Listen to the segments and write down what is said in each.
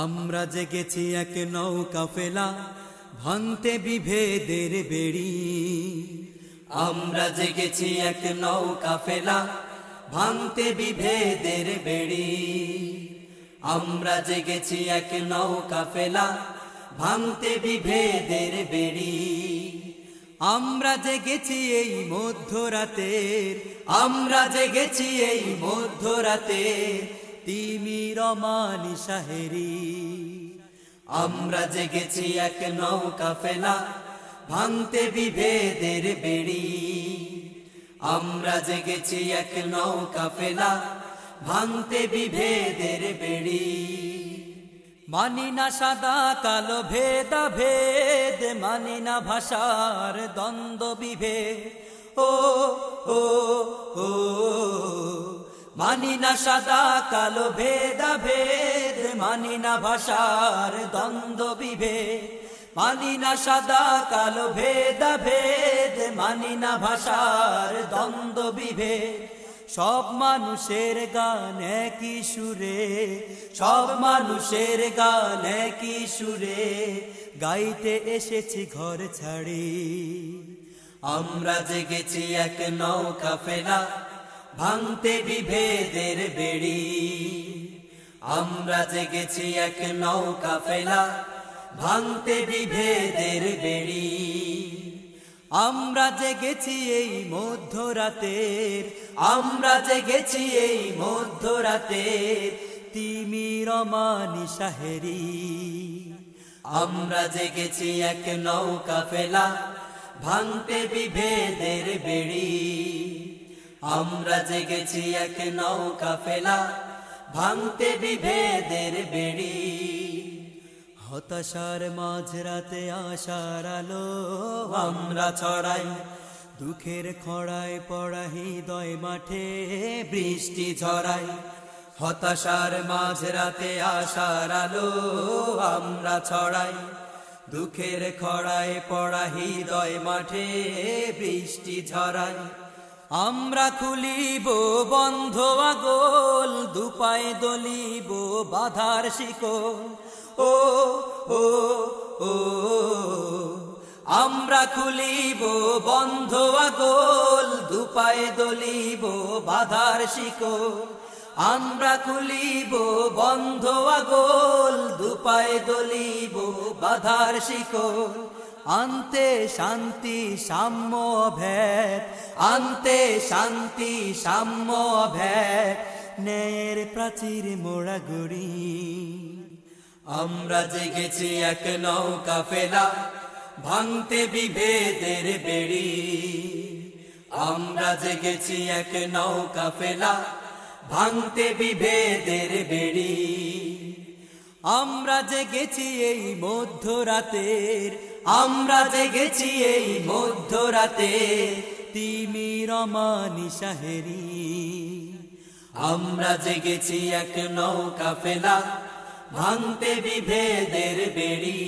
আমরা জেগেছি এক নৌকা ফেলা ভাঙতে বিভেদের বেড়ি। আমরা জেগেছি এক নৌকা ফেলা ভাঙতে বিভেদের বেড়ি। আমরা জেগেছি এক নৌকা ফেলা ভাঙতে বিভেদের বেড়ি। আমরা জেগেছি এই মধ্যরাতের, আমরা জেগেছি এই মধ্যরাতের তিমির নিশাহেরি। আমরা জেগেছি এক নৌকা ফেলা ভাঙতে বিভেদের বেড়ি। আমরা জেগেছি এক নৌকা ফেলা ভাঙতে বিভেদের বেড়ি। মানি না সাদা কালো ভেদা ভেদ, মানি না ভাষার দ্বন্দ্ব বিভেদ। ও ও ও মানি না সাদা কালো ভেদা ভেদ, মানি না ভাষার দ্বন্দ্ব বিভেদ। মানি না সাদা কালো ভেদা ভেদ, মানি না ভাষার দ্বন্দ্ব বিভেদ। সব মানুষের গান একই সুরে, সব মানুষের গান একই সুরে গাইতে এসেছি ঘর ছাড়ি। আমরা জেগেছি এক নৌকা ফেলা ভাঙতে বিভেদের বেড়ি। আমরা জেগেছি এক নৌকা ফেলা ভাঙতে বিভেদের বেড়ি। আমরা জেগেছি এই মধ্যরাতের, আমরা জেগেছি এই মধ্যরাতের তিমির নিশাহেরি। আমরা জেগেছি এক নৌকা ফেলা ভাঙতে বিভেদের বেড়ি। আমরা জেগেছি এক নৌকা ফেলা ভাঙতে বিভেদের বেড়ি। হতাশার মাঝরাতে আশার আলো আমরা ছড়াই, দুঃখের খড়ায় পড়া হৃদয় মাঠে বৃষ্টি ঝরাই। হতাশার মাঝরাতে আশার আলো আমরা ছড়াই, দুঃখের খড়ায় পড়া হৃদয় মাঠে বৃষ্টি ঝরাই। আমরা খুলিব বন্ধ আগল, দুপায়ে দলিব বাধার শিকল। ও ও ও আমরা খুলিব বন্ধ আগল, দুপায়ে দলিব বাধার শিকল। আমরা খুলিব বন্ধ আগল, দুপায়ে দলিব বাধার শিকল। আনতে শান্তি সাম্য ভেদ, আনতে শান্তি সাম্য ভেদ ন্যায়ের প্রাচীর মোড়া গড়ি। আমরা জেগেছি এক নৌকা ফেলা ভাঙতে বিভেদের বেড়ি। আমরা জেগেছি এক নৌকা ফেলা ভাঙতে বিভেদের বেড়ি। আমরা জেগেছি এই মধ্যরাতের, আমরা জেগেছি এই মধ্যরাতের তিমির নিশাহেরি। আমরা জেগেছি এক নৌকা ফেলা ভাঙতে বিভেদের বেড়ি।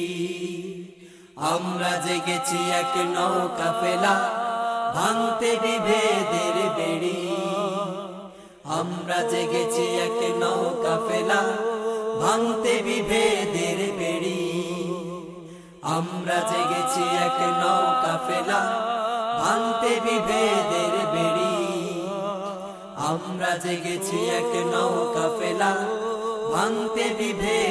আমরা জেগেছি এক নৌকা ফেলা ভাঙতে বিভেদের বেড়ি। আমরা জেগেছি এক নৌকা ফেলা ভাঙতে বিভেদের বেড়ি। আমরা জেগেছি এক নৌকা ফেলা ভাঙতে বিভেদের বেড়ি। আমরা জেগেছি এক নৌকা ফেলা ভাঙতে বিভেদ